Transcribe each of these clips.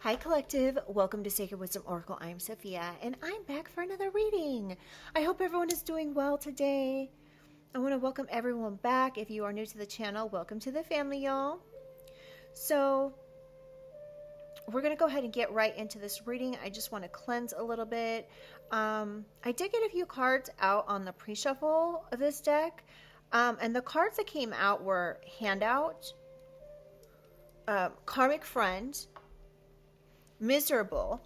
Hi Collective, welcome to Sacred Wisdom Oracle. I'm Sophia and I'm back for another reading. I hope everyone is doing well today. I want to welcome everyone back. If you are new to the channel, welcome to the family, y'all. So we're going to go ahead and get right into this reading. I just want to cleanse a little bit. I did get a few cards out on the pre-shuffle of this deck. And the cards that came out were Handout, Karmic Friend, Miserable,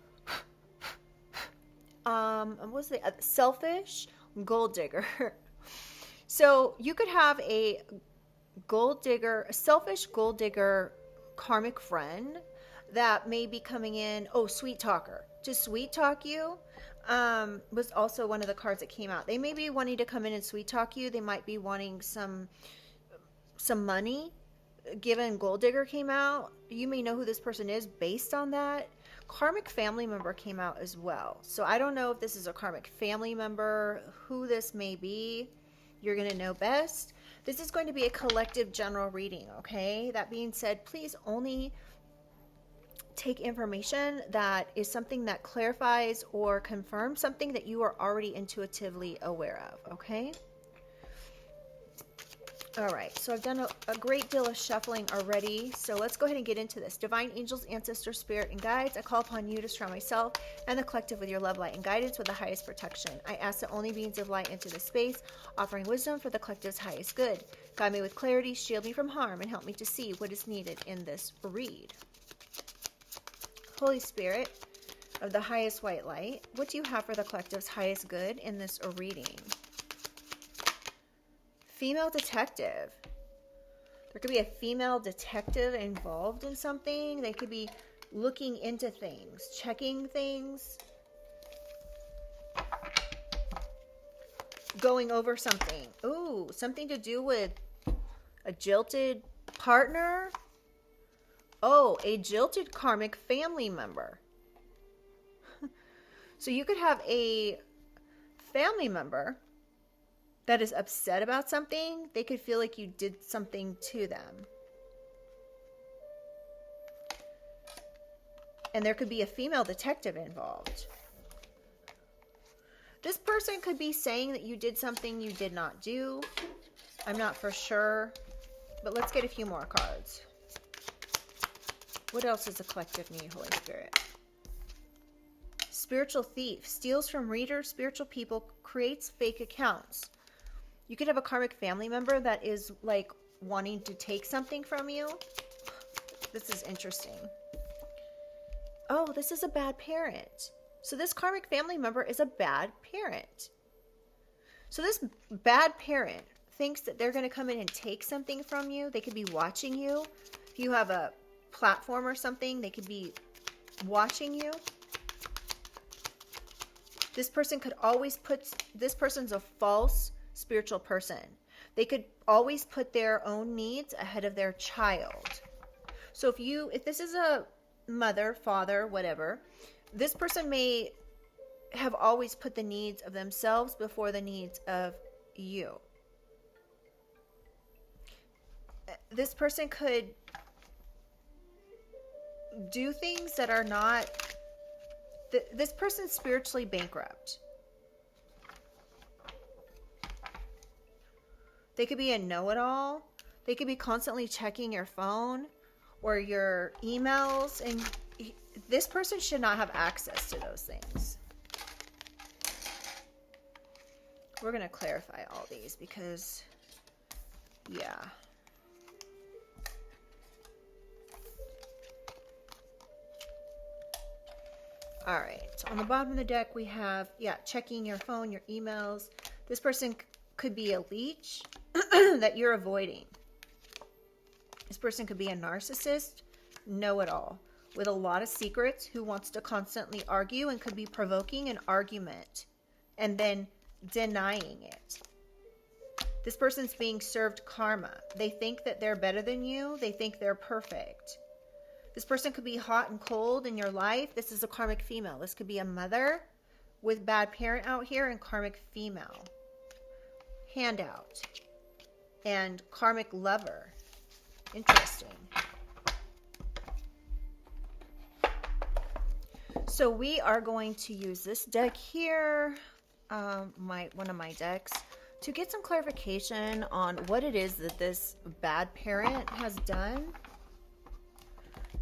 what's the Selfish, Gold Digger. So you could have a gold digger, a selfish gold digger karmic friend that may be coming in. Oh, sweet talker, to sweet talk you, was also one of the cards that came out. They may be wanting to come in and sweet talk you. They might be wanting some money. Given gold digger came out, you may know who this person is based on that. Karmic family member came out as well. So I don't know if this is a karmic family member, who this may be. You're going to know best. This is going to be a collective general reading, okay? That being said, please only take information that is something that clarifies or confirms something that you are already intuitively aware of, okay? All right, so I've done a great deal of shuffling already, so let's go ahead and get into this. Divine angels, ancestors, spirit, and guides, I call upon you to surround myself and the collective with your love, light, and guidance with the highest protection. I ask the only beings of light into this space, offering wisdom for the collective's highest good. Guide me with clarity, shield me from harm, and help me to see what is needed in this read. Holy Spirit of the highest white light, what do you have for the collective's highest good in this reading? Female detective. There could be a female detective involved in something. They could be looking into things, checking things, going over something. Ooh, something to do with a jilted partner. Oh, a jilted karmic family member. So you could have a family member that is upset about something. They could feel like you did something to them. And there could be a female detective involved. This person could be saying that you did something you did not do. I'm not for sure. But let's get a few more cards. What else does the collective need, Holy Spirit? Spiritual thief. Steals from readers, spiritual people, creates fake accounts. You could have a karmic family member that is like wanting to take something from you. This is interesting. Oh, this is a bad parent. So this karmic family member is a bad parent. So this bad parent thinks that they're going to come in and take something from you. They could be watching you. If you have a platform or something, they could be watching you. This person could always put, this person's a false spiritual person. They could always put their own needs ahead of their child. So if this is a mother, father, whatever, this person may have always put the needs of themselves before the needs of you. This person could do things that are not, this person's spiritually bankrupt. They could be a know-it-all. They could be constantly checking your phone or your emails. And this person should not have access to those things. We're going to clarify all these because, yeah. All right. So on the bottom of the deck, we have, checking your phone, your emails. This person could be a leech that you're avoiding. This person could be a narcissist, know-it-all, with a lot of secrets, who wants to constantly argue and could be provoking an argument and then denying it. This person's being served karma. They think that they're better than you. They think they're perfect. This person could be hot and cold in your life. This is a karmic female. This could be a mother with bad parent out here and karmic female. Handout and karmic lover. Interesting. So we are going to use this deck here, one of my decks, to get some clarification on what it is that this bad parent has done.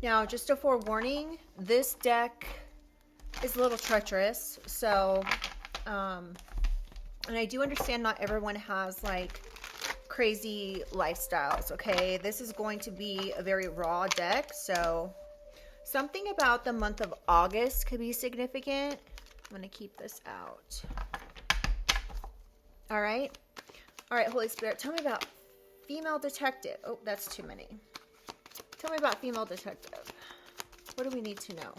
Now, just a forewarning, this deck is a little treacherous. So, and I do understand not everyone has like crazy lifestyles, okay? This is going to be a very raw deck, so something about the month of August could be significant. I'm going to keep this out. All right. All right, Holy Spirit, tell me about female detective. Oh, that's too many. Tell me about female detective. What do we need to know?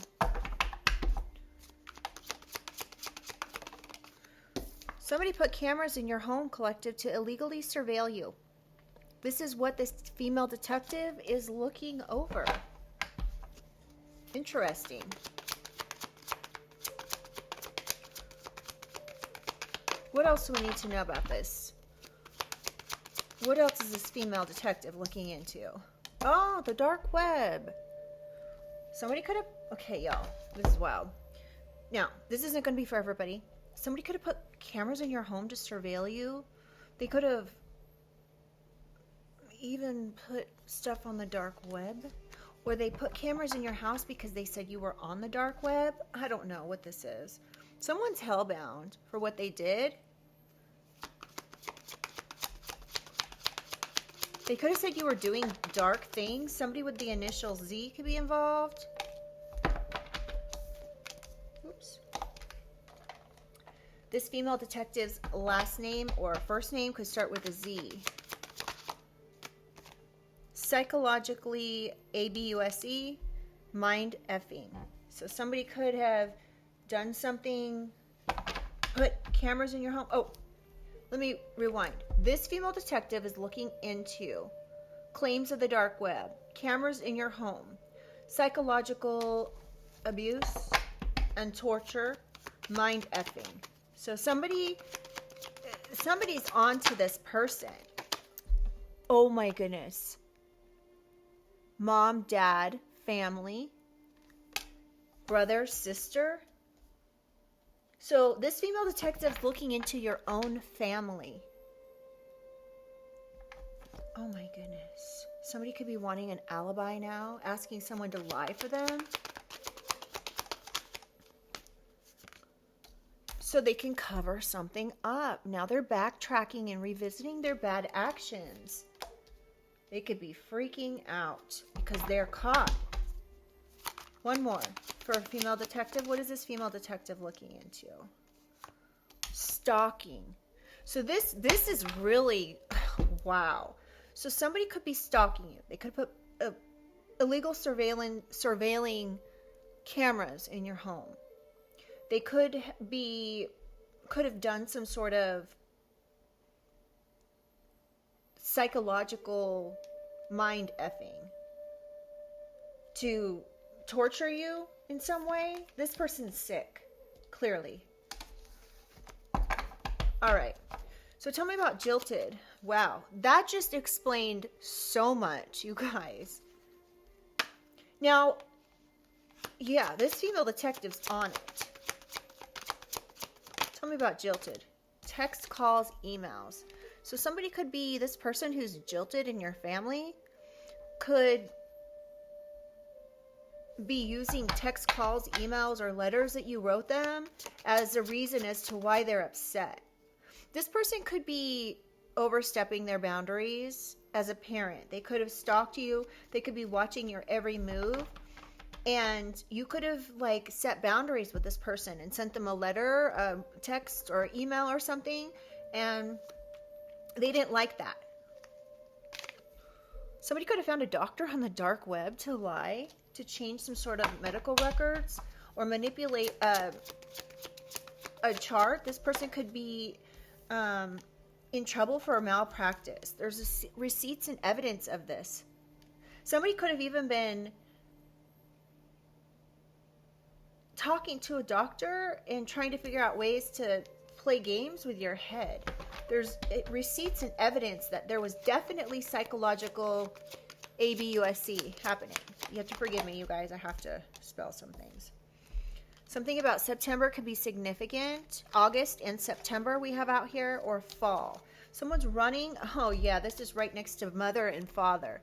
Somebody put cameras in your home, collective, to illegally surveil you. This is what this female detective is looking over. Interesting. What else do we need to know about this? What else is this female detective looking into? Oh, the dark web. Somebody could have... Okay, y'all. This is wild. Now, this isn't going to be for everybody. Somebody could have put cameras in your home to surveil you. They could have even put stuff on the dark web. Or they put cameras in your house because they said you were on the dark web. I don't know what this is. Someone's hellbound for what they did. They could have said you were doing dark things. Somebody with the initial Z could be involved. Oops. This female detective's last name or first name could start with a Z. Psychologically, ABUSE, mind effing. So somebody could have done something, put cameras in your home. Oh, let me rewind. This female detective is looking into claims of the dark web, cameras in your home, psychological abuse and torture, mind effing. So somebody's onto this person. Oh my goodness. Mom, dad, family, brother, sister. So this female detective is looking into your own family. Oh my goodness. Somebody could be wanting an alibi now, asking someone to lie for them, so they can cover something up. Now they're backtracking and revisiting their bad actions. They could be freaking out because they're caught. One more for a female detective. What is this female detective looking into? Stalking. So this is really, wow. So somebody could be stalking you. They could put illegal surveilling cameras in your home. They could have done some sort of psychological mind effing to torture you in some way. This person's sick, clearly. All right. So tell me about jilted. Wow. That just explained so much, you guys. Now, yeah, this female detective's on it. Tell me about jilted. Text, calls, emails. So somebody could be, this person who's jilted in your family could be using text, calls, emails, or letters that you wrote them as a reason as to why they're upset. This person could be overstepping their boundaries as a parent. They could have stalked you. They could be watching your every move. And you could have like set boundaries with this person and sent them a letter, a text, or email or something. And they didn't like that. Somebody could have found a doctor on the dark web to lie, to change some sort of medical records, or manipulate a chart. This person could be in trouble for a malpractice. There's receipts and evidence of this. Somebody could have even been talking to a doctor and trying to figure out ways to play games with your head. There's receipts and evidence that there was definitely psychological ABUSC happening. You have to forgive me, you guys. I have to spell some things. Something about September could be significant. August and September we have out here, or fall. Someone's running. Oh yeah, this is right next to mother and father.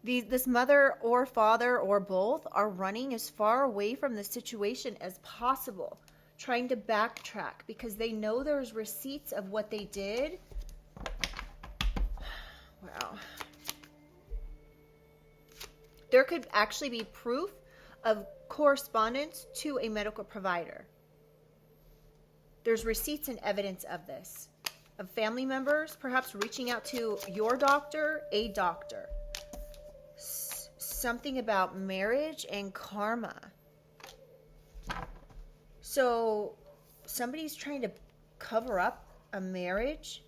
This mother or father or both are running as far away from the situation as possible, trying to backtrack because they know there's receipts of what they did. Wow. There could actually be proof of correspondence to a medical provider. There's receipts and evidence of this, of family members perhaps reaching out to your doctor, a doctor. Something about marriage and karma. So somebody's trying to cover up a marriage.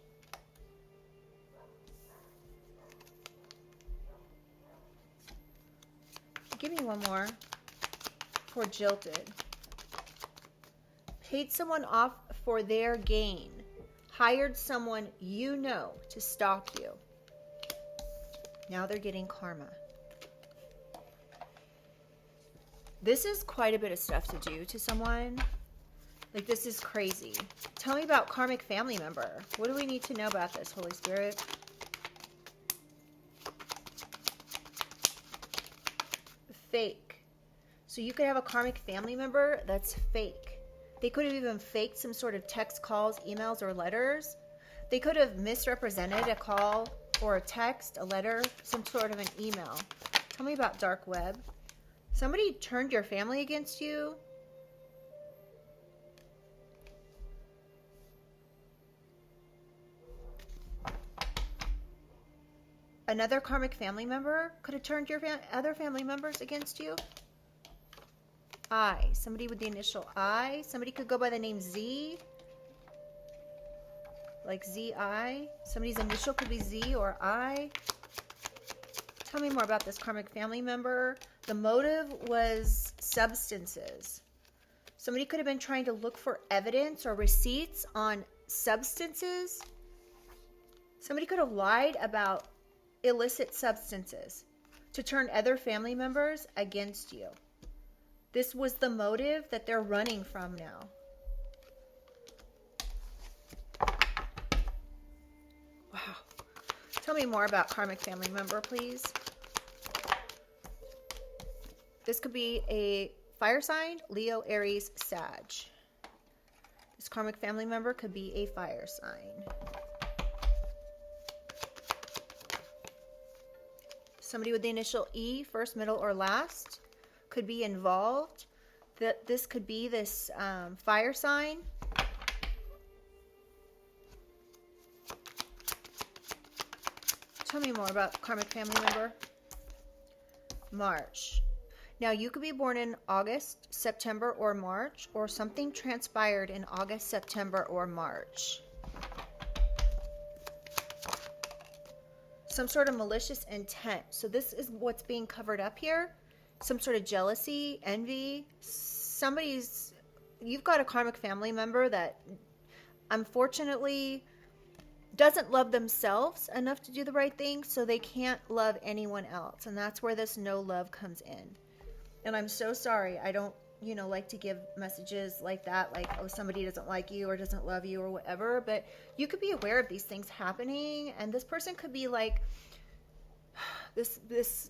Give me one more for jilted. Paid someone off for their gain. Hired someone you know to stalk you. Now they're getting karma. This is quite a bit of stuff to do to someone. Like, this is crazy. Tell me about karmic family member. What do we need to know about this, Holy Spirit? Fake. So you could have a karmic family member that's fake. They could have even faked some sort of text calls, emails, or letters. They could have misrepresented a call or a text, a letter, some sort of an email. Tell me about dark web. Somebody turned your family against you. Another karmic family member could have turned your other family members against you. I. Somebody with the initial I. Somebody could go by the name Z. Like Z-I. Somebody's initial could be Z or I. Tell me more about this karmic family member. The motive was substances. Somebody could have been trying to look for evidence or receipts on substances. Somebody could have lied about illicit substances to turn other family members against you. This was the motive that they're running from now. Wow. Tell me more about karmic family member, please. This could be a fire sign, Leo, Aries, Sag. This karmic family member could be a fire sign. Somebody with the initial E, first, middle, or last, could be involved. This could be this fire sign. Tell me more about karmic family member. March. Now, you could be born in August, September, or March, or something transpired in August, September, or March. Some sort of malicious intent. So this is what's being covered up here. Some sort of jealousy, envy. You've got a karmic family member that unfortunately doesn't love themselves enough to do the right thing, so they can't love anyone else. And that's where this no love comes in. And I'm so sorry. I don't, like to give messages like that, like, oh, somebody doesn't like you or doesn't love you or whatever. But you could be aware of these things happening, and this person could be like, this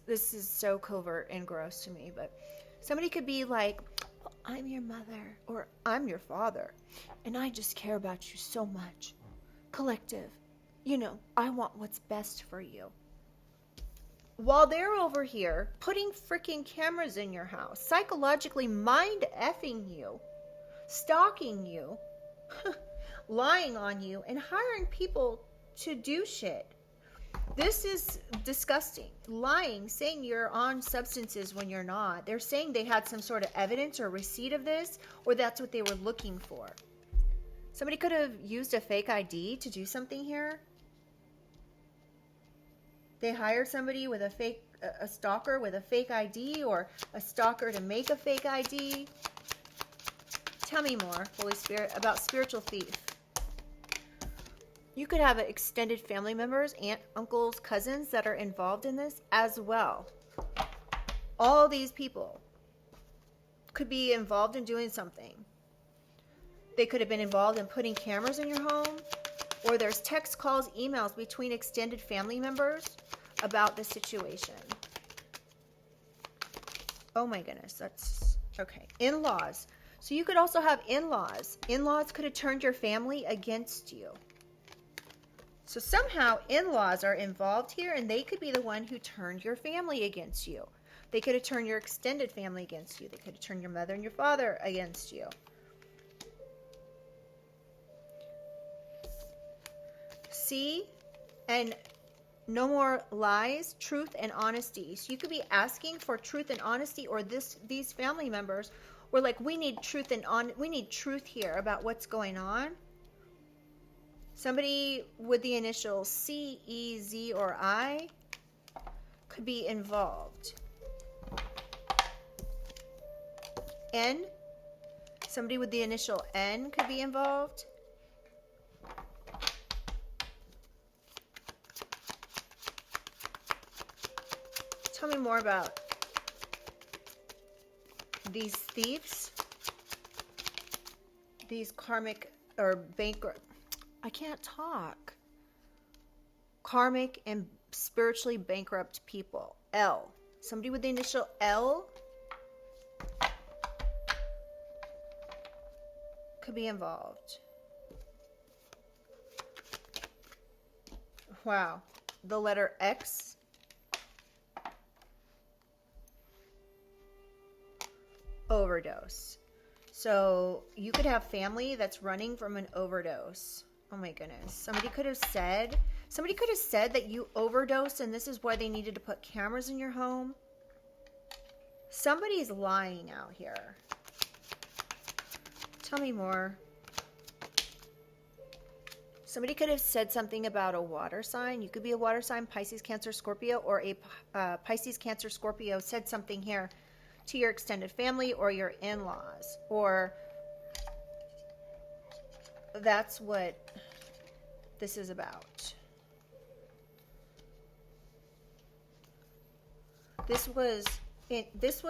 is so covert and gross to me, but somebody could be like, well, I'm your mother or I'm your father, and I just care about you so much. Collective, I want what's best for you. While they're over here putting freaking cameras in your house, psychologically mind effing you, stalking you, lying on you, and hiring people to do shit. This is disgusting. Lying, saying you're on substances when you're not. They're saying they had some sort of evidence or receipt of this, or that's what they were looking for. Somebody could have used a fake ID to do something here. They hired somebody with a stalker with a fake ID, or a stalker to make a fake ID. Tell me more, Holy Spirit, about spiritual thief. You could have extended family members, aunt, uncles, cousins that are involved in this as well. All these people could be involved in doing something. They could have been involved in putting cameras in your home, or there's text, calls, emails between extended family members about the situation. Oh my goodness, that's okay. In-laws. So you could also have in-laws. In-laws could have turned your family against you. So somehow in-laws are involved here, and they could be the one who turned your family against you. They could have turned your extended family against you. They could have turned your mother and your father against you. See? And no more lies, truth, and honesty. So you could be asking for truth and honesty, or these family members were like, we need truth we need truth here about what's going on. Somebody with the initials C, E, Z, or I could be involved. N, somebody with the initial N could be involved. Tell me more about these thieves, these karmic or bankrupt. I can't talk. Karmic and spiritually bankrupt people. L. Somebody with the initial L could be involved. Wow. The letter X. Overdose. So you could have family that's running from an overdose. Oh my goodness. Somebody could have said that you overdosed and this is why they needed to put cameras in your home. Somebody's lying out here. Tell me more. Somebody could have said something about a water sign. You could be a water sign, Pisces, Cancer, Scorpio, or a Pisces, Cancer, Scorpio said something here to your extended family or your in-laws, or that's what this is about. This was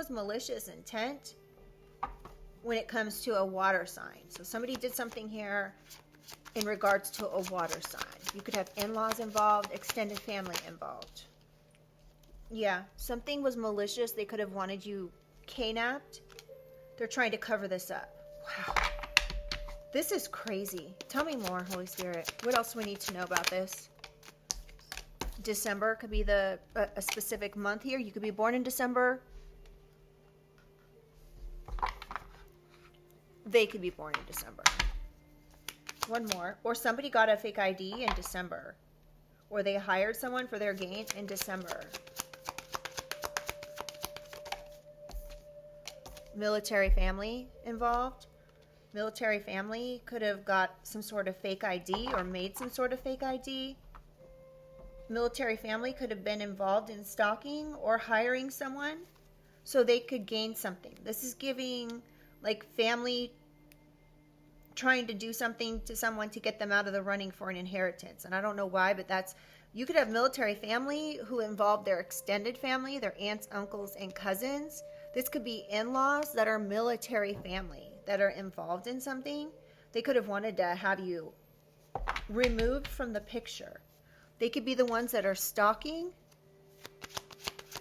malicious intent when it comes to a water sign. So somebody did something here in regards to a water sign. You could have in-laws involved, extended family involved. Yeah, something was malicious. They could have wanted you kidnapped. They're trying to cover this up. Wow. This is crazy. Tell me more, Holy Spirit. What else do we need to know about this? December could be a specific month here. You could be born in December. They could be born in December. One more. Or somebody got a fake ID in December. Or they hired someone for their gain in December. Military family involved. Military family could have got some sort of fake ID or made some sort of fake ID. Military family could have been involved in stalking or hiring someone so they could gain something. This is giving like family trying to do something to someone to get them out of the running for an inheritance. And I don't know why, but you could have military family who involved their extended family, their aunts, uncles, and cousins. This could be in-laws that are military family that are involved in something. They could have wanted to have you removed from the picture. They could be the ones that are stalking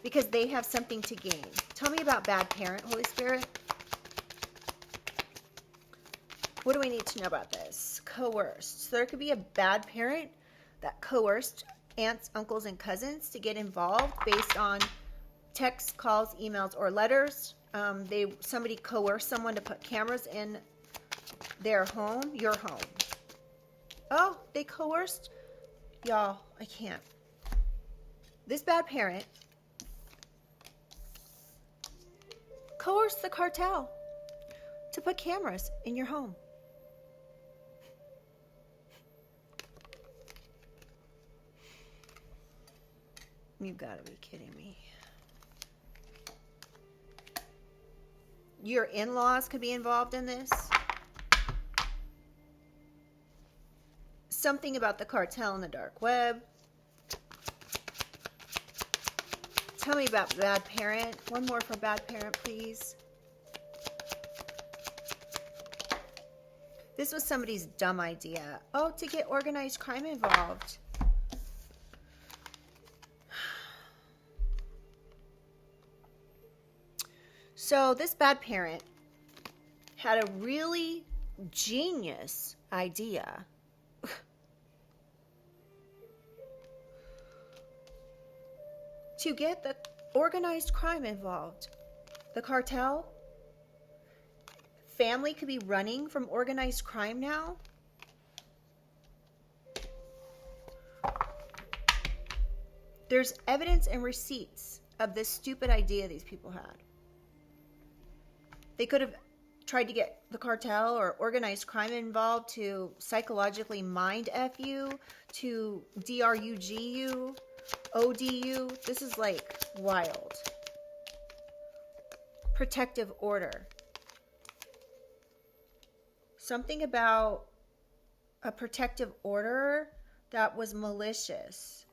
because they have something to gain. Tell me about bad parent, Holy Spirit. What do we need to know about this? Coerced. So there could be a bad parent that coerced aunts, uncles, and cousins to get involved based on texts, calls, emails, or letters. Somebody coerced someone to put cameras in their home, your home. Oh, they coerced. Y'all, I can't. This bad parent coerced the cartel to put cameras in your home. You've got to be kidding me. Your in-laws could be involved in this. Something about the cartel in the dark web. Tell me about bad parent. One more for bad parent, please. This was somebody's dumb idea. Oh, to get organized crime involved. So this bad parent had a really genius idea. To get the organized crime involved. The cartel. Family could be running from organized crime now. There's evidence and receipts of this stupid idea these people had. They could have tried to get the cartel or organized crime involved to psychologically mind F you, to DRUG you, ODU. This is like wild. Protective order. Something about a protective order that was malicious.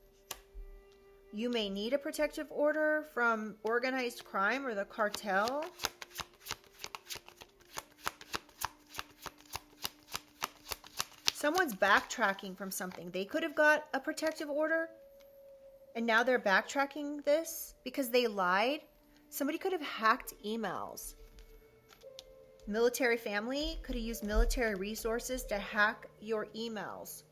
You may need a protective order from organized crime or the cartel. Someone's backtracking from something. They could have got a protective order and now they're backtracking this because they lied. Somebody could have hacked emails. Military family could have used military resources to hack your emails.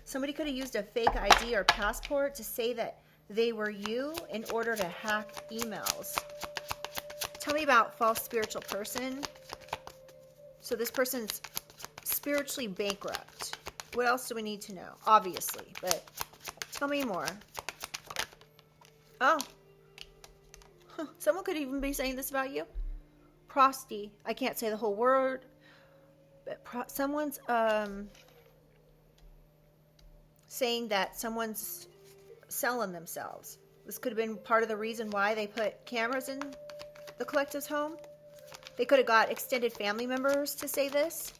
Somebody could have used a fake ID or passport to say that they were you in order to hack emails. Tell me about false spiritual person. So this person's spiritually bankrupt. What else do we need to know? Obviously, but tell me more. Oh. Someone could even be saying this about you. Prosty. I can't say the whole word. But someone's saying that someone's selling themselves. This could have been part of the reason why they put cameras in the collective's home. They could have got extended family members to say this.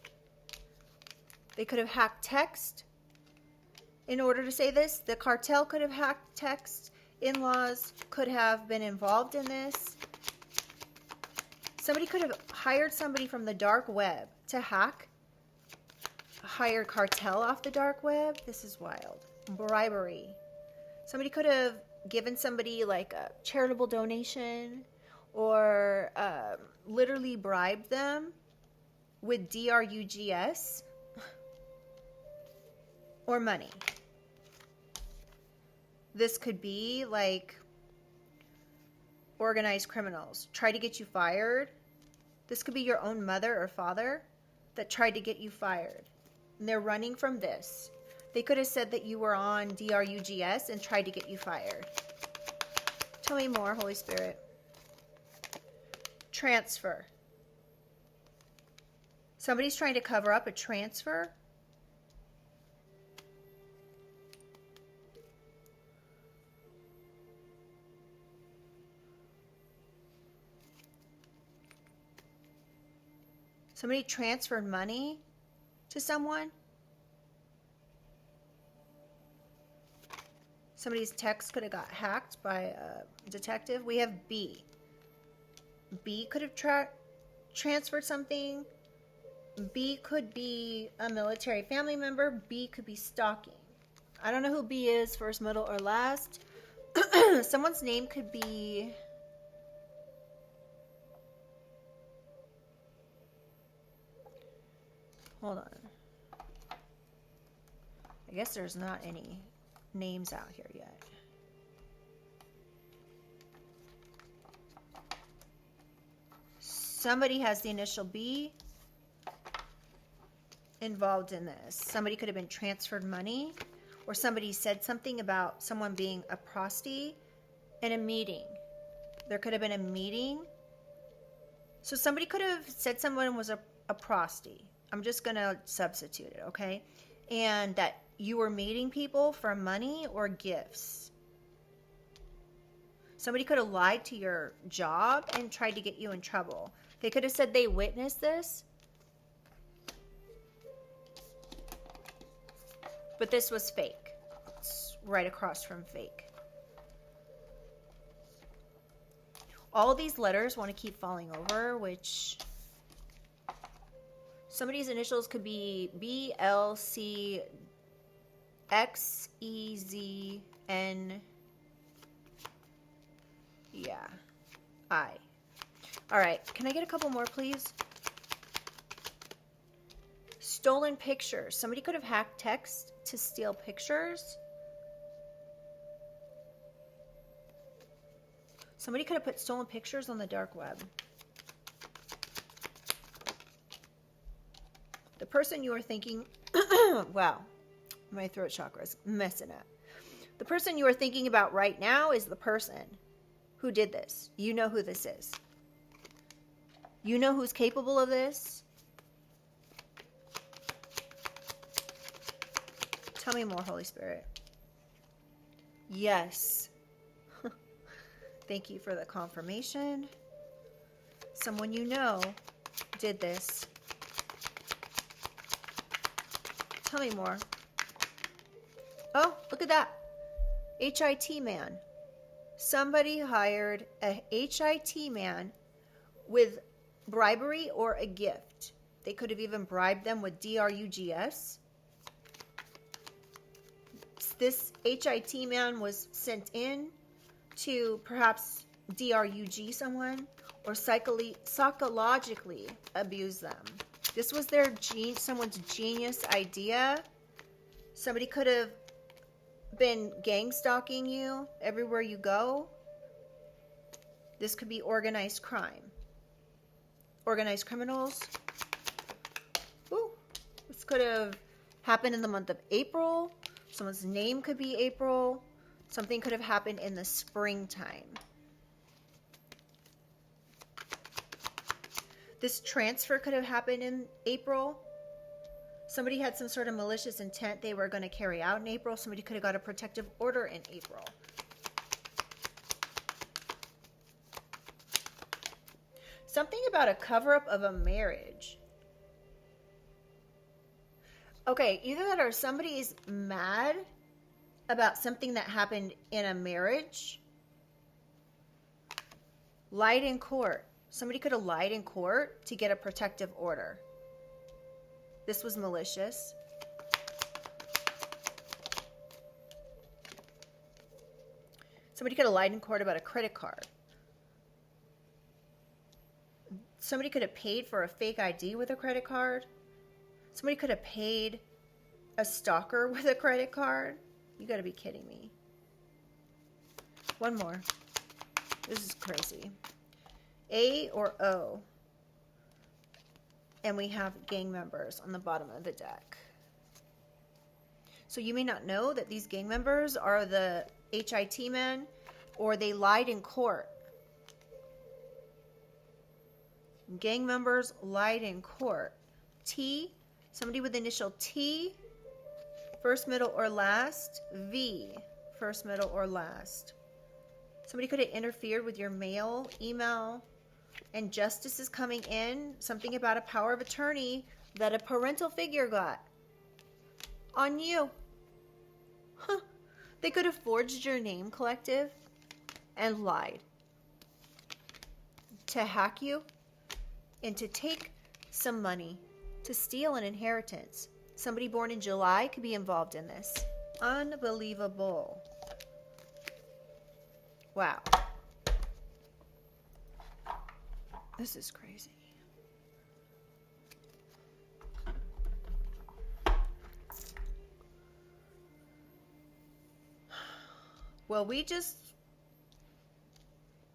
They could have hacked text in order to say this. The cartel could have hacked text. In-laws could have been involved in this. Somebody could have hired somebody from the dark web to hack. Hired cartel off the dark web. This is wild. Bribery. Somebody could have given somebody like a charitable donation or literally bribed them with DRUGS or money. This could be like organized criminals try to get you fired. This could be your own mother or father that tried to get you fired. And they're running from this. They could have said that you were on DRUGS and tried to get you fired. Tell me more, Holy Spirit. Transfer. Somebody's trying to cover up a transfer. Somebody transferred money to someone. Somebody's text could have got hacked by a detective. We have B. B could have transferred something. B could be a military family member. B could be stalking. I don't know who B is, first, middle, or last. Someone's name could be... Hold on. I guess there's not any names out here yet. Somebody has the initial B involved in this. Somebody could have been transferred money, or somebody said something about someone being a prosty in a meeting. There could have been a meeting. So somebody could have said someone was a prosty. I'm just going to substitute it, okay? And that you were meeting people for money or gifts. Somebody could have lied to your job and tried to get you in trouble. They could have said they witnessed this. But this was fake. It's right across from fake. All of these letters want to keep falling over, which... Somebody's initials could be BLCXEZN. Yeah. I. All right. Can I get a couple more, please? Stolen pictures. Somebody could have hacked text to steal pictures. Somebody could have put stolen pictures on the dark web. The person you are thinking, wow, my throat chakra is messing up. The person you are thinking about right now is the person who did this. You know who this is. You know who's capable of this. Tell me more, Holy Spirit. Yes. Thank you for the confirmation. Someone you know did this. Tell me more. Oh, look at that. HIT man. Somebody hired a HIT man with bribery or a gift. They could have even bribed them with drugs. This HIT man was sent in to perhaps drug someone or psychologically abuse them. This was someone's genius idea. Somebody could have been gang stalking you everywhere you go. This could be organized crime. Organized criminals. Ooh, this could have happened in the month of April. Someone's name could be April. Something could have happened in the springtime. This transfer could have happened in April. Somebody had some sort of malicious intent they were going to carry out in April. Somebody could have got a protective order in April. Something about a cover-up of a marriage. Okay, either that or somebody is mad about something that happened in a marriage. Lied in court. Somebody could have lied in court to get a protective order. This was malicious. Somebody could have lied in court about a credit card. Somebody could have paid for a fake ID with a credit card. Somebody could have paid a stalker with a credit card. You gotta be kidding me. One more. This is crazy. A or O. And we have gang members on the bottom of the deck. So you may not know that these gang members are the HIT men, or they lied in court. Gang members lied in court. T, somebody with the initial T, first, middle, or last. V, first, middle, or last. Somebody could have interfered with your mail, email, and justice is coming in. Something about a power of attorney that a parental figure got on you. Huh. They could have forged your name, collective, and lied to hack you and to take some money, to steal an inheritance. Somebody born in July could be involved in this. Unbelievable. Wow. This is crazy. Well, we just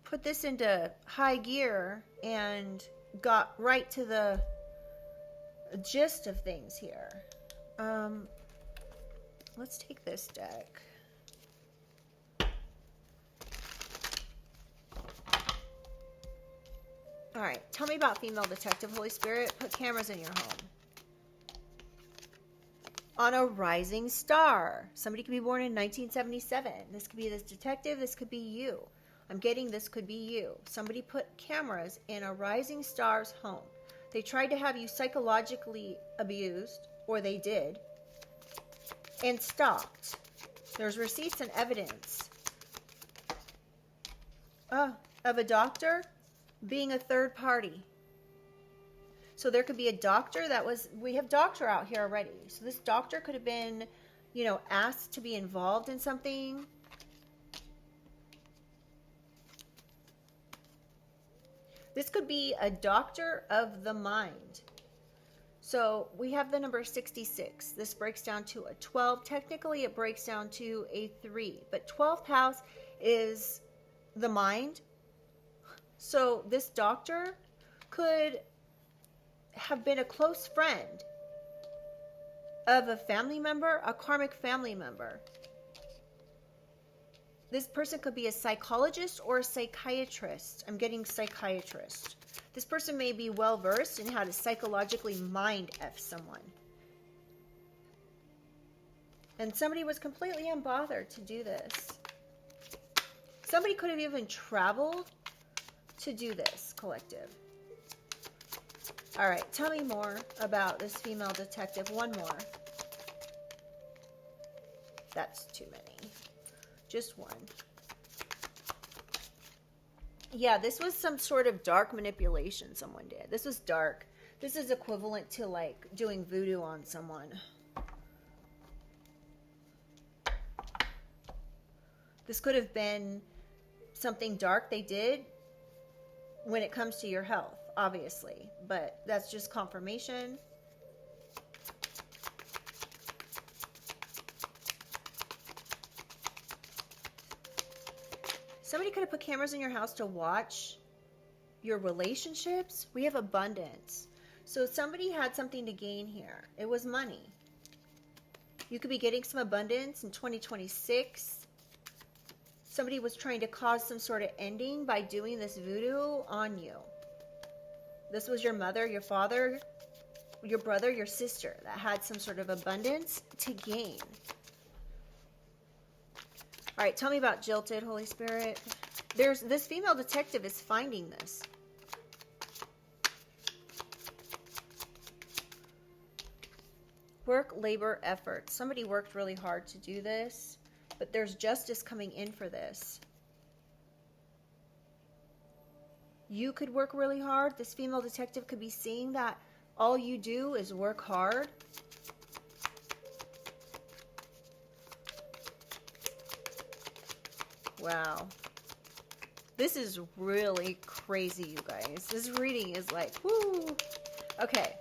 put this into high gear and got right to the gist of things here. Let's take this deck. All right, tell me about female detective, Holy Spirit. Put cameras in your home. On a rising star. Somebody could be born in 1977. This could be this detective. This could be you. I'm getting this could be you. Somebody put cameras in a rising star's home. They tried to have you psychologically abused, or they did, and stalked. There's receipts and evidence of a doctor being a third party. So there could be a doctor we have doctor out here already. So this doctor could have been, you know, asked to be involved in something. This could be a doctor of the mind. So we have the number 66. This breaks down to a 12. Technically, it breaks down to a 3. But 12th house is the mind. So this doctor could have been a close friend of a family member, a karmic family member. This person could be a psychologist or a psychiatrist. I'm getting psychiatrist. This person may be well versed in how to psychologically mind F someone. And somebody was completely unbothered to do this. Somebody could have even traveled to do this, collective. All right, tell me more about this female detective. One more. That's too many. Just one. Yeah, this was some sort of dark manipulation someone did. This was dark. This is equivalent to like doing voodoo on someone. This could have been something dark they did when it comes to your health, obviously. But that's just confirmation. Somebody could have put cameras in your house to watch your relationships. We have abundance. So somebody had something to gain here. It was money. You could be getting some abundance in 2026. Somebody was trying to cause some sort of ending by doing this voodoo on you. This was your mother, your father, your brother, your sister that had some sort of abundance to gain. All right, tell me about jilted, Holy Spirit. This female detective is finding this. Work, labor, effort. Somebody worked really hard to do this, but there's justice coming in for this. You could work really hard. This female detective could be seeing that all you do is work hard. Wow. This is really crazy, you guys. This reading is like, whoo. Okay.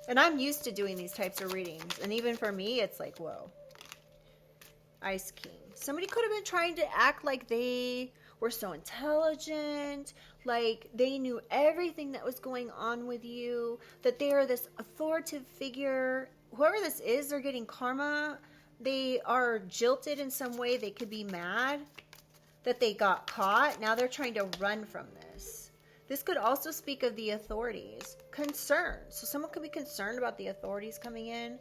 And I'm used to doing these types of readings. And even for me, it's like, whoa. Ice King. Somebody could have been trying to act like they were so intelligent, like they knew everything that was going on with you, that they are this authoritative figure. Whoever this is, they're getting karma. They are jilted in some way. They could be mad that they got caught. Now they're trying to run from this. This could also speak of the authorities. Concern. So someone could be concerned about the authorities coming in.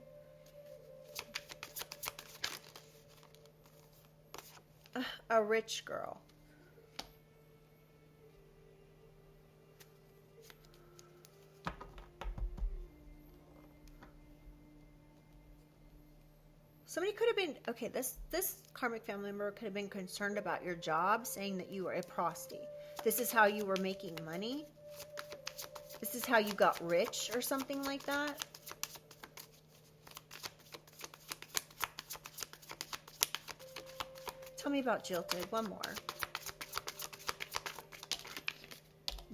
A rich girl. Somebody could have been, okay, this karmic family member could have been concerned about your job, saying that you were a prosti. This is how you were making money. This is how you got rich or something like that. Tell me about jilted. One more.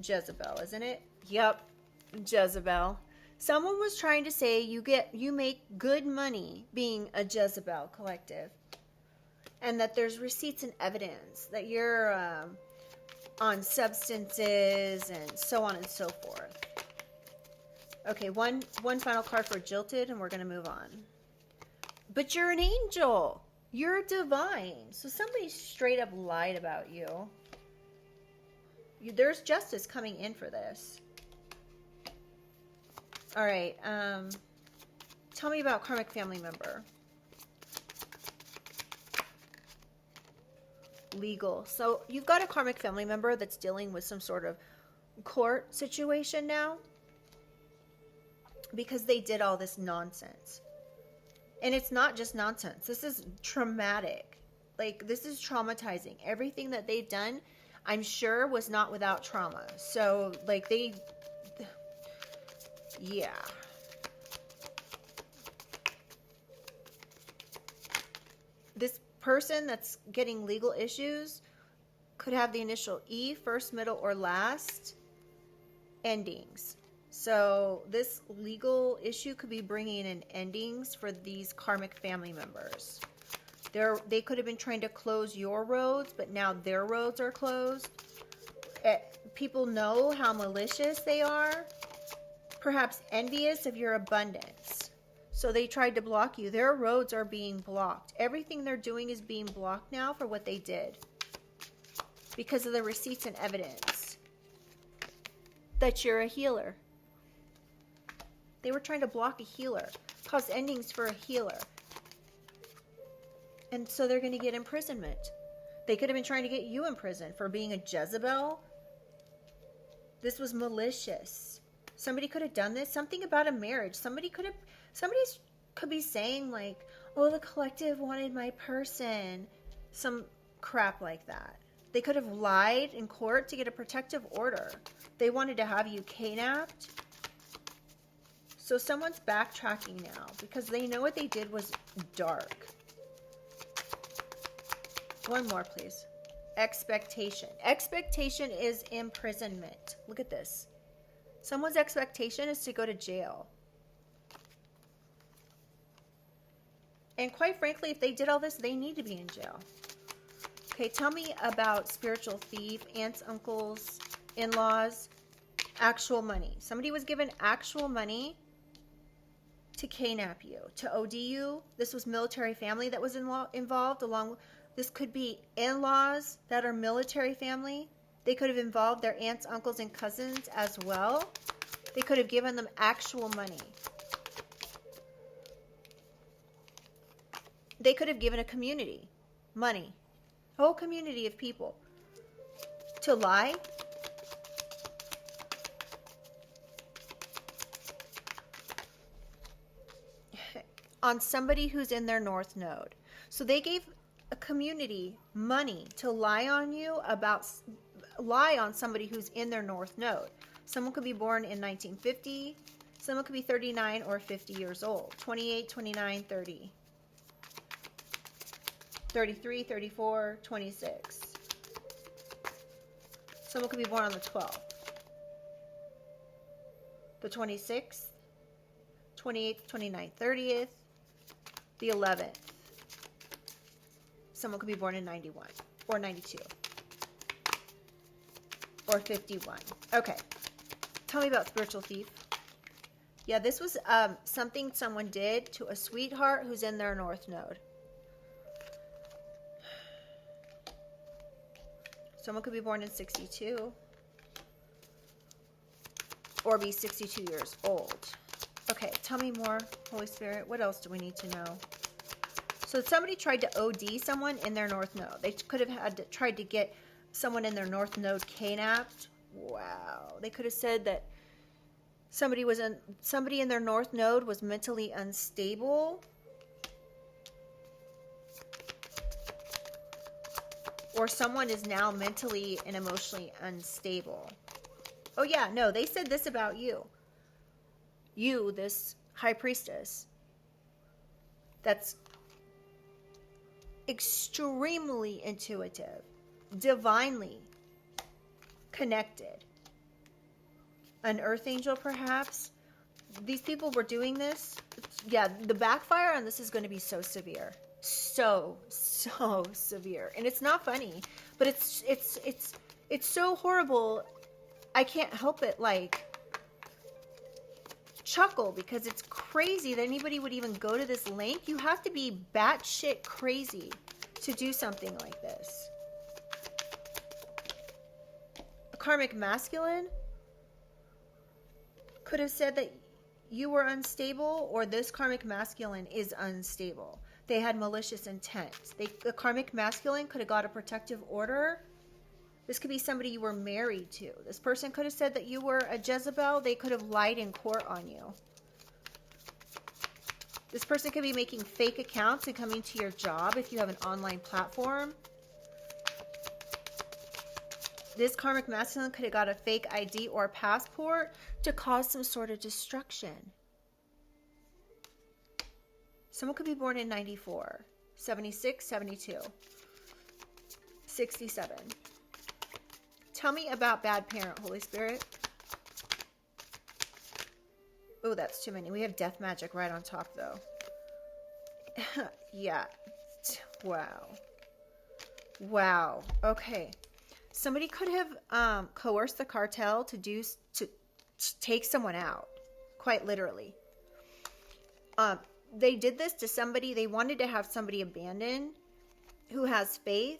Jezebel, isn't it? Yep, Jezebel. Someone was trying to say you make good money being a Jezebel collective, and that there's receipts and evidence that you're on substances and so on and so forth. Okay, one final card for jilted, and we're going to move on. But you're an angel. You're divine. So somebody straight up lied about you. There's justice coming in for this. All right. Tell me about karmic family member. Legal. So you've got a karmic family member that's dealing with some sort of court situation now because they did all this nonsense. And it's not just nonsense. This is traumatic. Like, this is traumatizing. Everything that they've done, I'm sure, was not without trauma. So, like, Yeah. This person that's getting legal issues could have the initial E, first, middle, or last endings. So this legal issue could be bringing in endings for these karmic family members. They could have been trying to close your roads, but now their roads are closed. People know how malicious they are, perhaps envious of your abundance. So they tried to block you. Their roads are being blocked. Everything they're doing is being blocked now for what they did, because of the receipts and evidence that you're a healer. They were trying to block a healer, cause endings for a healer. And so they're going to get imprisonment. They could have been trying to get you in prison for being a Jezebel. This was malicious. Somebody could have done this. Something about a marriage. Somebody could be saying like, oh, the collective wanted my person. Some crap like that. They could have lied in court to get a protective order. They wanted to have you kidnapped. So someone's backtracking now because they know what they did was dark. One more, please. Expectation. Expectation is imprisonment. Look at this. Someone's expectation is to go to jail. And quite frankly, if they did all this, they need to be in jail. Okay, tell me about spiritual thief, aunts, uncles, in-laws, actual money. Somebody was given actual money to kidnap you, to OD you. This was military family that was involved along. This could be in-laws that are military family. They could have involved their aunts, uncles, and cousins as well. They could have given them actual money. They could have given a community money, a whole community of people, to lie. On somebody who's in their north node. So they gave a community money to lie on somebody who's in their north node. Someone could be born in 1950. Someone could be 39 or 50 years old. 28, 29, 30. 33, 34, 26. Someone could be born on the 12th. The 26th, 28th, 29th, 30th, the 11th. Someone could be born in 91 or 92 or 51. Okay. Tell me about spiritual thief. Yeah, this was something someone did to a sweetheart who's in their north node. Someone could be born in 62 or be 62 years old. Okay, tell me more, Holy Spirit. What else do we need to know? So somebody tried to OD someone in their north node. They could have tried to get someone in their north node kidnapped. Wow. They could have said that somebody in their north node was mentally unstable. Or someone is now mentally and emotionally unstable. Oh yeah, no, they said this about you. You, this high priestess, that's extremely intuitive, divinely connected. An earth angel, perhaps. These people were doing this. Yeah, the backfire on this is going to be so severe. So severe. And it's not funny, but it's so horrible. I can't help it chuckle because it's crazy that anybody would even go to this length. You have to be batshit crazy to do something like this. A karmic masculine could have said that you were unstable, or this karmic masculine is unstable. They had malicious intent. The karmic masculine could have got a protective order. This could be somebody you were married to. This person could have said that you were a Jezebel. They could have lied in court on you. This person could be making fake accounts and coming to your job if you have an online platform. This karmic masculine could have got a fake ID or passport to cause some sort of destruction. Someone could be born in 94, 76, 72, 67. Tell me about bad parent, Holy Spirit. Oh, that's too many. We have death magic right on top, though. Yeah. Wow. Wow. Okay. Somebody could have coerced the cartel to take someone out, quite literally. They did this to somebody. They wanted to have somebody abandoned who has faith,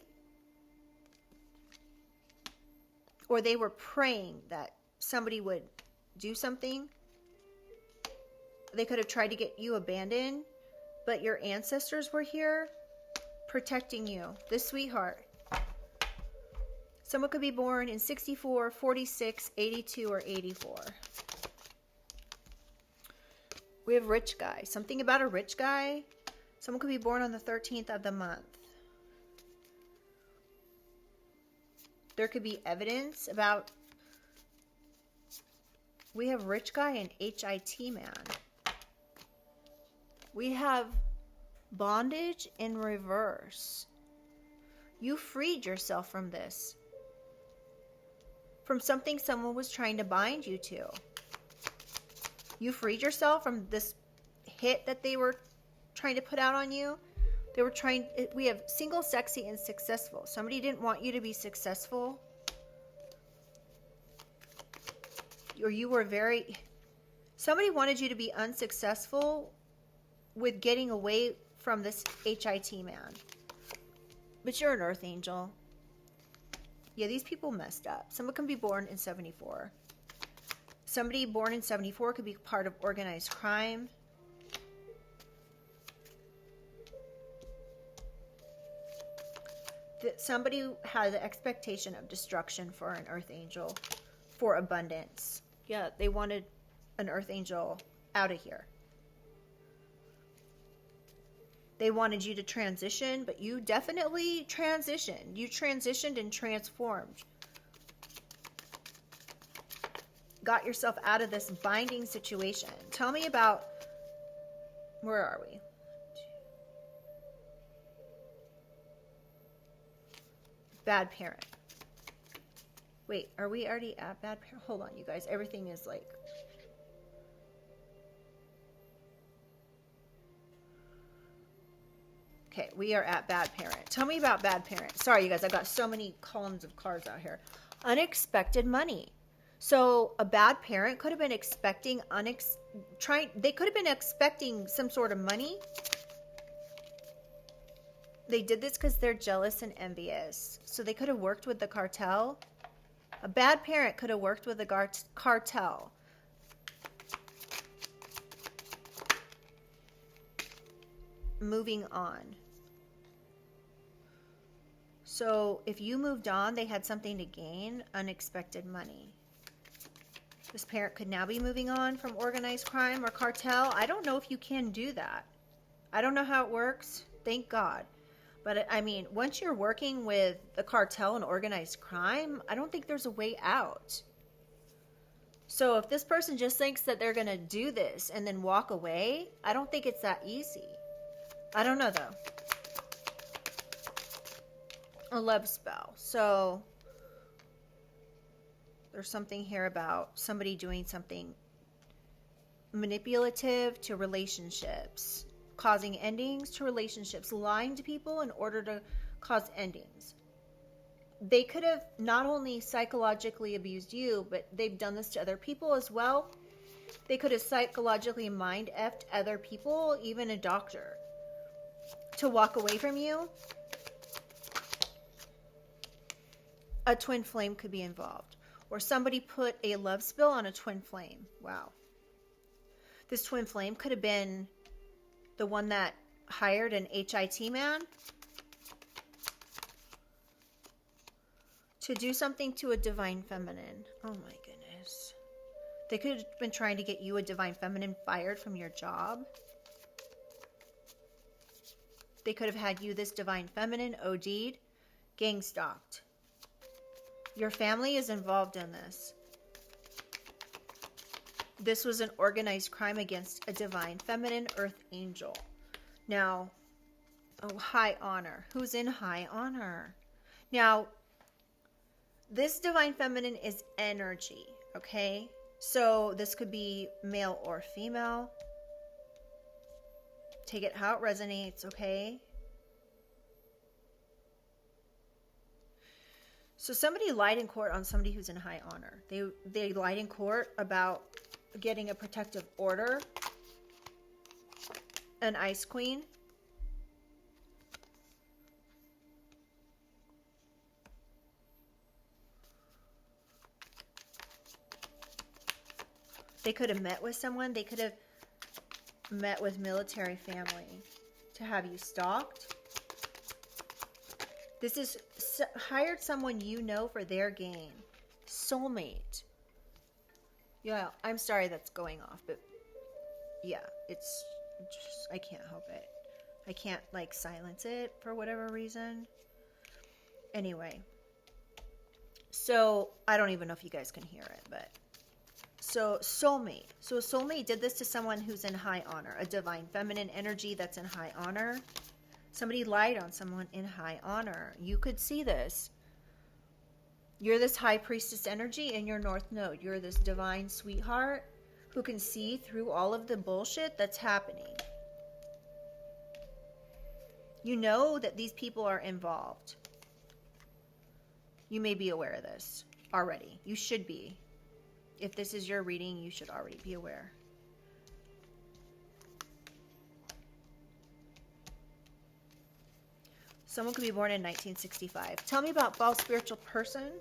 or they were praying that somebody would do something. They could have tried to get you abandoned, but your ancestors were here protecting you. This sweetheart. Someone could be born in 64, 46, 82, or 84. We have rich guy. Something about a rich guy. Someone could be born on the 13th of the month. There could be evidence about... We have rich guy and HIT man. We have bondage in reverse. You freed yourself from this. From something someone was trying to bind you to. You freed yourself from this hit that they were trying to put out on you. They were trying... We have single, sexy, and successful. Somebody didn't want you to be successful. Or you were very... Somebody wanted you to be unsuccessful with getting away from this HIT man. But you're an earth angel. Yeah, these people messed up. Someone can be born in 74. Somebody born in 74 could be part of organized crime. Somebody had the expectation of destruction for an earth angel, for abundance. Yeah, they wanted an earth angel out of here. They wanted you to transition, but you definitely transitioned. You transitioned and transformed. Got yourself out of this binding situation. Tell me about... Where are we? Bad parent. Wait, are we already at bad parent? Hold on, you guys. Everything is like... Okay, we are at bad parent. Tell me about bad parent. Sorry, you guys. I've got so many columns of cards out here. Unexpected money. So a bad parent could have been expecting they could have been expecting some sort of money. They did this because they're jealous and envious. So they could have worked with the cartel. A bad parent could have worked with the cartel. Moving on. So if you moved on, they had something to gain, unexpected money. This parent could now be moving on from organized crime or cartel. I don't know if you can do that. I don't know how it works. Thank God. But I mean, once you're working with the cartel and organized crime, I don't think there's a way out. So if this person just thinks that they're going to do this and then walk away, I don't think it's that easy. I don't know though. A love spell. So there's something here about somebody doing something manipulative to relationships, causing endings to relationships, lying to people in order to cause endings. They could have not only psychologically abused you, but they've done this to other people as well. They could have psychologically mind-effed other people, even a doctor, to walk away from you. A twin flame could be involved. Or somebody put a love spell on a twin flame. Wow. This twin flame could have been the one that hired an HIT man to do something to a divine feminine. Oh my goodness. They could have been trying to get you, a divine feminine, fired from your job. They could have had you, this divine feminine, OD'd, gang stalked. Your family is involved in this. This was an organized crime against a divine feminine earth angel. Now, oh, high honor. Who's in high honor? Now, this divine feminine is energy, okay? So this could be male or female. Take it how it resonates, okay? So somebody lied in court on somebody who's in high honor. They lied in court about getting a protective order. An ice queen. They could have met with someone. They could have met with military family to have you stalked. This is hired someone you know for their gain. Soulmate. Yeah, I'm sorry that's going off, but yeah, it's just, I can't help it. I can't like silence it for whatever reason. Anyway, so I don't even know if you guys can hear it, but so soulmate. So a soulmate did this to someone who's in high honor, a divine feminine energy that's in high honor. Somebody lied on someone in high honor. You could see this. You're this high priestess energy in your north node. You're this divine sweetheart who can see through all of the bullshit that's happening. You know that these people are involved. You may be aware of this already. You should be. If this is your reading, you should already be aware. Someone could be born in 1965. Tell me about false spiritual person.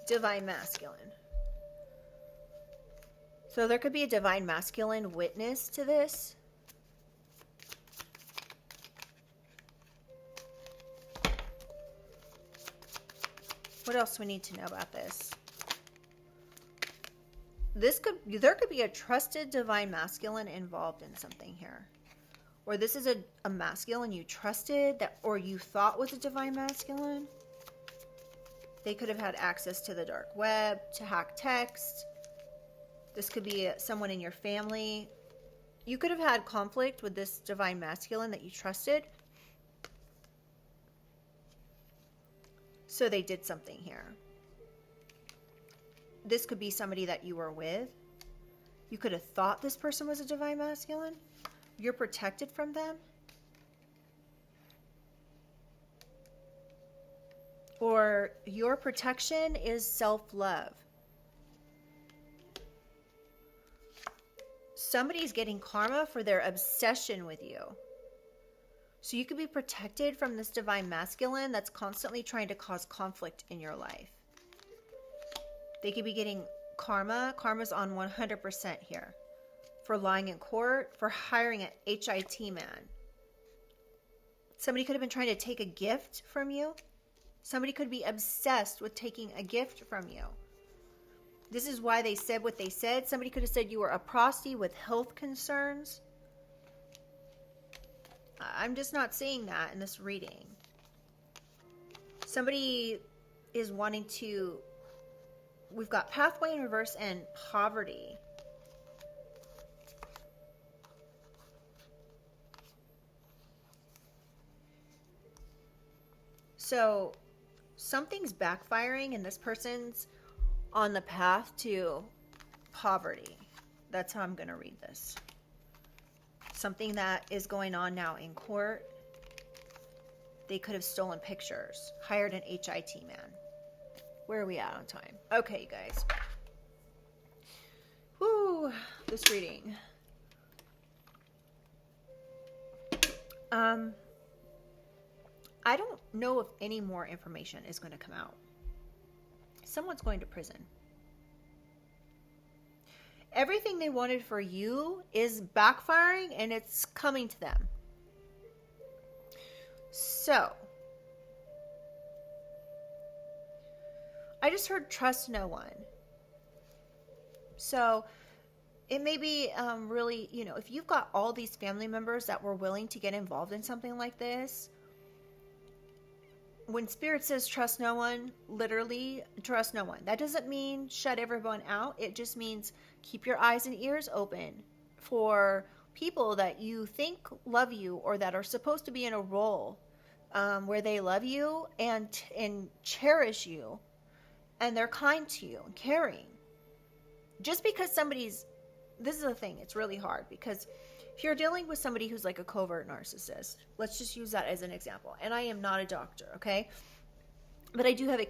Divine masculine. So there could be a divine masculine witness to this. What else do we need to know about this? There could be a trusted divine masculine involved in something here. Or this is a masculine you trusted that, or you thought was a divine masculine. They could have had access to the dark web, to hack text. This could be someone in your family. You could have had conflict with this divine masculine that you trusted. So they did something here. This could be somebody that you were with. You could have thought this person was a divine masculine. You're protected from them. Or your protection is self-love. Somebody's getting karma for their obsession with you. So you could be protected from this divine masculine that's constantly trying to cause conflict in your life. They could be getting karma. Karma's on 100% here. For lying in court, for hiring an HIT man. Somebody could have been trying to take a gift from you. Somebody could be obsessed with taking a gift from you. This is why they said what they said. Somebody could have said you were a prosty with health concerns. I'm just not seeing that in this reading. Somebody is wanting to... We've got pathway in reverse and poverty. So something's backfiring and this person's on the path to poverty. That's how I'm going to read this. Something that is going on now in court. They could have stolen pictures, hired an HIT man. Where are we at on time? Okay, you guys. Woo, this reading. I don't know if any more information is going to come out. Someone's going to prison. Everything they wanted for you is backfiring and it's coming to them. So, I just heard trust no one. So, it may be really, if you've got all these family members that were willing to get involved in something like this, when Spirit says trust no one, literally trust no one. That doesn't mean shut everyone out. It just means keep your eyes and ears open for people that you think love you or that are supposed to be in a role where they love you and cherish you, and they're kind to you and caring. Just because this is the thing, it's really hard, because if you're dealing with somebody who's like a covert narcissist, let's just use that as an example. And I am not a doctor, okay? But I do have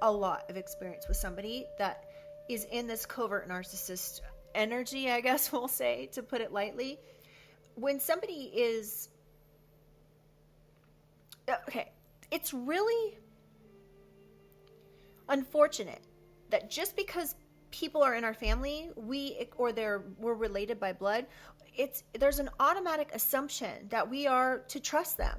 a lot of experience with somebody that is in this covert narcissist energy, I guess we'll say, to put it lightly. When somebody is, okay, it's really unfortunate that just because people are in our family, we're related by blood, there's an automatic assumption that we are to trust them.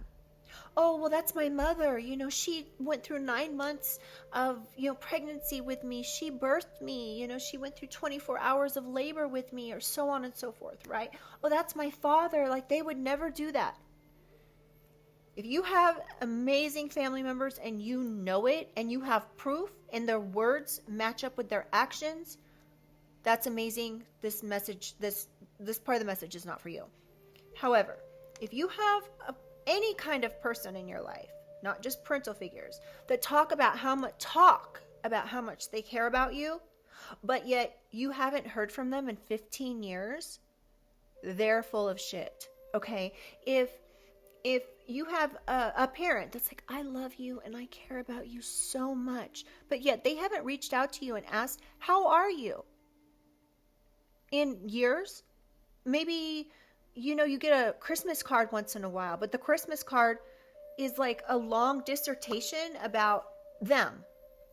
Oh, well, that's my mother. She went through 9 months of, pregnancy with me. She birthed me. She went through 24 hours of labor with me, or so on and so forth, right? Oh, that's my father. Like, they would never do that. If you have amazing family members and you know it and you have proof and their words match up with their actions, that's amazing. This part of the message is not for you. However, if you have any kind of person in your life, not just parental figures, that talk about how much they care about you, but yet you haven't heard from them in 15 years, they're full of shit. Okay? If you have a parent that's like, I love you and I care about you so much, but yet they haven't reached out to you and asked, how are you? In years, maybe, you get a Christmas card once in a while, but the Christmas card is like a long dissertation about them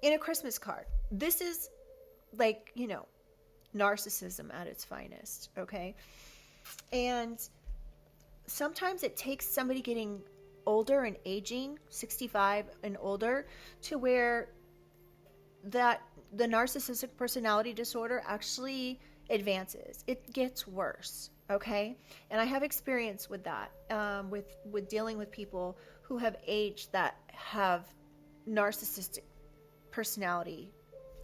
in a Christmas card. This is like, narcissism at its finest, okay? And sometimes it takes somebody getting older and aging, 65 and older, to where that the narcissistic personality disorder actually advances. It gets worse, okay? And I have experience with that, with dealing with people who have aged that have narcissistic personality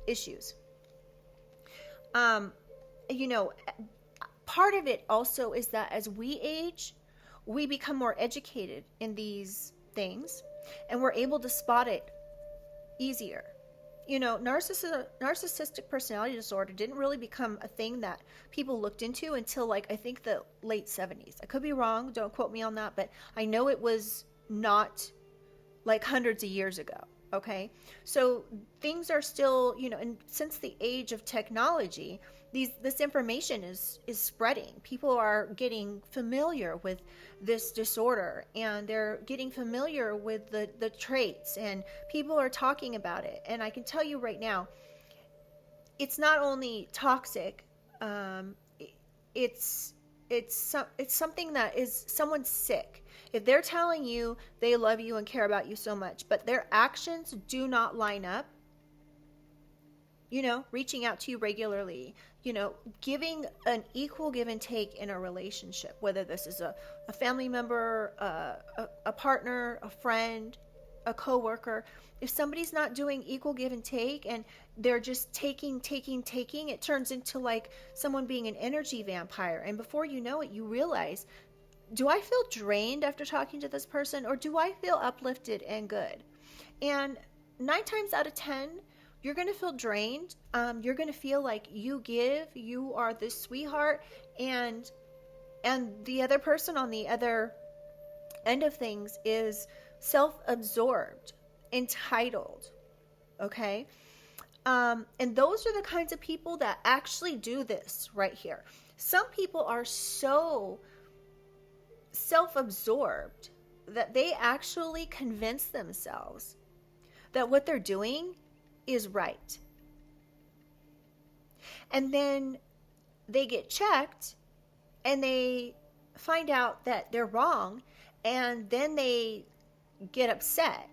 issues. Part of it also is that as we age, we become more educated in these things, and we're able to spot it easier. Narcissistic personality disorder didn't really become a thing that people looked into until, I think the late 70s. I could be wrong, don't quote me on that, but I know it was not hundreds of years ago. Okay, so things are still, and since the age of technology, this information is spreading. People are getting familiar with this disorder, and they're getting familiar with the traits, and people are talking about it. And I can tell you right now, it's not only toxic, it's something that is someone's sick. If they're telling you they love you and care about you so much, but their actions do not line up, reaching out to you regularly, giving an equal give and take in a relationship, whether this is a family member, a partner, a friend, a coworker. If somebody's not doing equal give and take and they're just taking, it turns into someone being an energy vampire. And before you know it, you realize, do I feel drained after talking to this person, or do I feel uplifted and good? And 9 times out of 10, you're going to feel drained. You're going to feel like you are this sweetheart, and the other person on the other end of things is self-absorbed, entitled. Okay? And those are the kinds of people that actually do this right here. Some people are so self-absorbed that they actually convince themselves that what they're doing is right. And then they get checked and they find out that they're wrong, and then they get upset,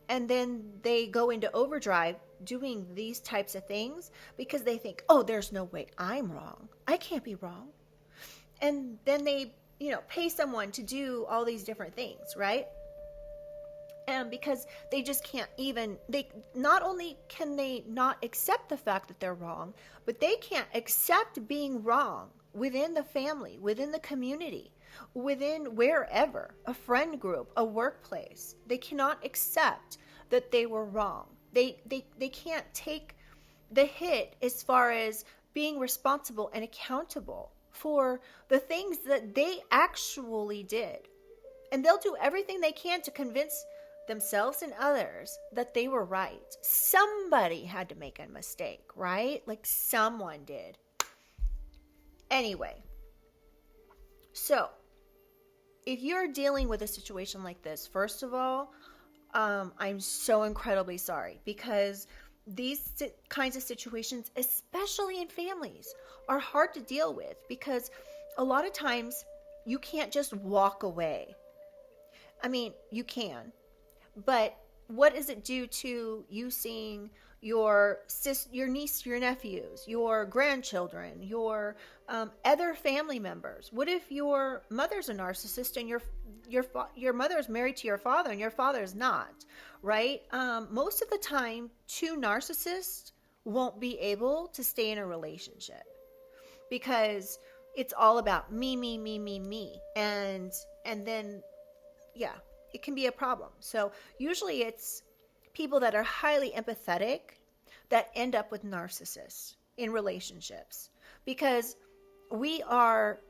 and then they go into overdrive doing these types of things because they think, oh, there's no way I'm wrong. I can't be wrong. And then they pay someone to do all these different things, right? And because they just can't even, they not only can they not accept the fact that they're wrong, but they can't accept being wrong within the family, within the community, within wherever, a friend group, a workplace. They cannot accept that they were wrong. They can't take the hit as far as being responsible and accountable for the things that they actually did. And they'll do everything they can to convince themselves and others that they were right. Somebody had to make a mistake, right? Like someone did. Anyway, so if you're dealing with a situation like this, first of all, I'm so incredibly sorry, because these kinds of situations, especially in families, are hard to deal with, because a lot of times you can't just walk away. I mean, you can, but what does it do to you seeing your niece, your nephews, your grandchildren, your other family members? What if your mother's a narcissist and your mother's married to your father and your father's not, right? Most of the time, two narcissists won't be able to stay in a relationship, because it's all about me, me, me, me, me, and then yeah, it can be a problem. So usually it's people that are highly empathetic that end up with narcissists in relationships, because we are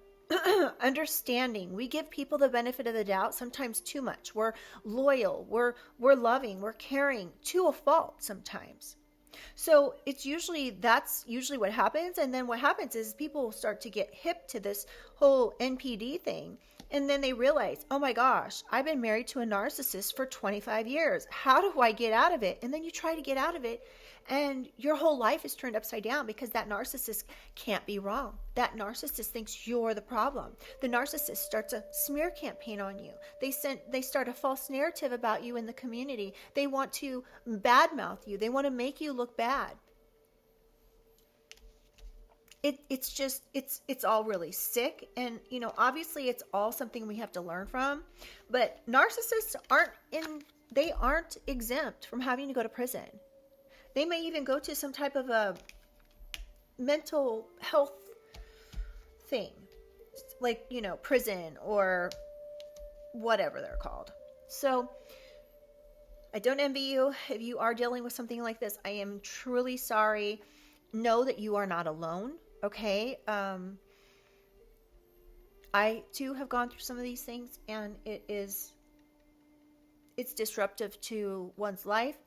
understanding. We give people the benefit of the doubt, sometimes too much. We're loyal, we're loving, we're caring to a fault sometimes. So that's usually what happens. And then what happens is people start to get hip to this whole NPD thing. And then they realize, oh my gosh, I've been married to a narcissist for 25 years. How do I get out of it? And then you try to get out of it, and your whole life is turned upside down, because that narcissist can't be wrong. That narcissist thinks you're the problem. The narcissist starts a smear campaign on you. They start a false narrative about you in the community. They want to badmouth you. They want to make you look bad. It's all really sick, and obviously it's all something we have to learn from. But narcissists aren't exempt from having to go to prison. They may even go to some type of a mental health thing, like prison or whatever they're called. So I don't envy you if you are dealing with something like this. I am truly sorry. Know that you are not alone. Okay. I too have gone through some of these things, and it's disruptive to one's life,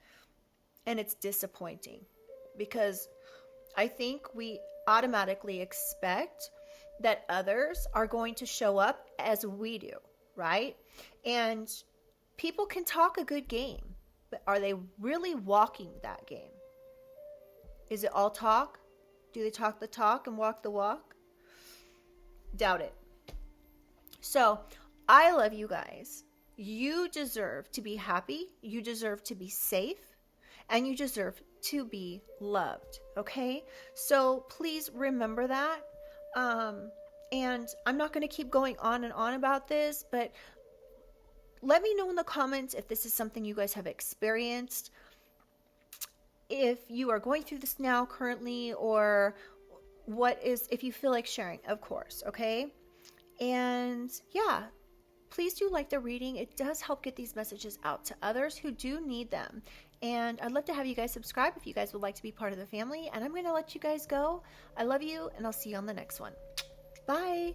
and it's disappointing, because I think we automatically expect that others are going to show up as we do, right? And people can talk a good game, but are they really walking that game? Is it all talk? Do they talk the talk and walk the walk? Doubt it. So I love you guys. You deserve to be happy. You deserve to be safe. And you deserve to be loved. Okay? So please remember that. And I'm not going to keep going on and on about this, but let me know in the comments if this is something you guys have experienced. If you are going through this now currently, or if you feel like sharing, of course, okay? And yeah, please do like the reading. It does help get these messages out to others who do need them. And I'd love to have you guys subscribe if you guys would like to be part of the family. And I'm going to let you guys go. I love you, and I'll see you on the next one. Bye.